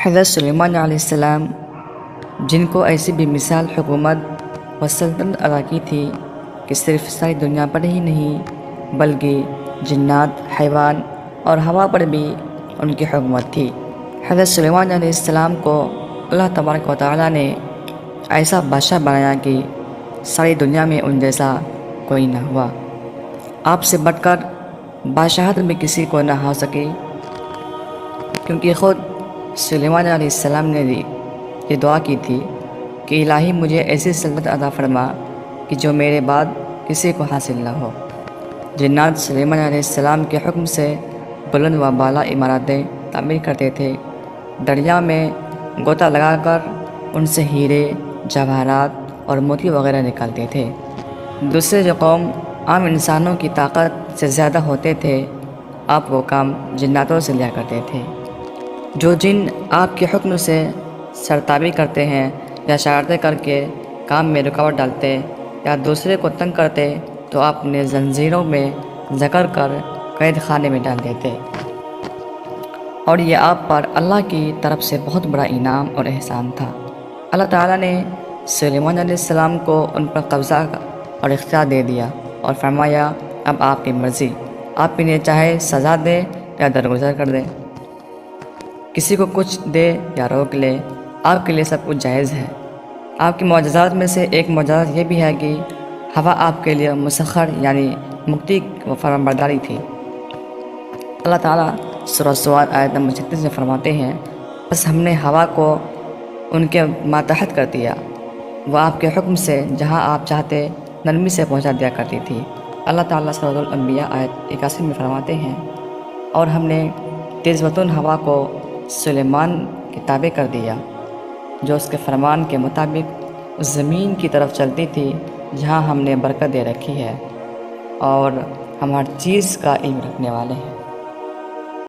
حضرت سلیمان علیہ السلام، جن کو ایسی بھی مثال حکومت و سلطنت عطا کی تھی کہ صرف ساری دنیا پر ہی نہیں بلکہ جنات، حیوان اور ہوا پر بھی ان کی حکومت تھی۔ حضرت سلیمان علیہ السلام کو اللہ تبارک و تعالیٰ نے ایسا بادشاہ بنایا کہ ساری دنیا میں ان جیسا کوئی نہ ہوا۔ آپ سے بڑھ کر بادشاہت میں کسی کو نہ ہو سکی، کیونکہ خود سلیمان علیہ السلام نے یہ دعا کی تھی کہ الہی مجھے ایسی سلطنت عطا فرما کہ جو میرے بعد کسی کو حاصل نہ ہو۔ جنات سلیمان علیہ السلام کے حکم سے بلند و بالا عمارتیں تعمیر کرتے تھے، دریا میں غوطہ لگا کر ان سے ہیرے، جواہرات اور موتی وغیرہ نکالتے تھے۔ دوسرے جو قوم عام انسانوں کی طاقت سے زیادہ ہوتے تھے، آپ وہ کام جناتوں سے لیا کرتے تھے۔ جو جن آپ کے حکم سے سرتابی کرتے ہیں یا شرارتیں کر کے کام میں رکاوٹ ڈالتے یا دوسرے کو تنگ کرتے تو آپ نے زنجیروں میں جکڑ کر قید خانے میں ڈال دیتے، اور یہ آپ پر اللہ کی طرف سے بہت بڑا انعام اور احسان تھا۔ اللہ تعالیٰ نے سلیمان علیہ السلام کو ان پر قبضہ اور اختیار دے دیا اور فرمایا، اب آپ کی مرضی، آپ انہیں چاہے سزا دے یا درگزر کر دے، کسی کو کچھ دے یا روک لے، آپ کے لیے سب کچھ جائز ہے۔ آپ کے معجزات میں سے ایک معجزہ یہ بھی ہے کہ ہوا آپ کے لیے مسخر یعنی مکتی و فرمانبرداری تھی۔ اللہ تعالیٰ سورہ سواد آیت نمبر 36 میں فرماتے ہیں، بس ہم نے ہوا کو ان کے ماتحت کر دیا، وہ آپ کے حکم سے جہاں آپ چاہتے نرمی سے پہنچا دیا کرتی تھی۔ اللہ تعالیٰ سورۃ الانبیاء آیت 81 میں فرماتے ہیں، اور ہم نے تیز بتون ہوا کو سلیمان کے تابع کر دیا، جو اس کے فرمان کے مطابق اس زمین کی طرف چلتی تھی جہاں ہم نے برکت دے رکھی ہے، اور ہم ہر چیز کا علم رکھنے والے ہیں۔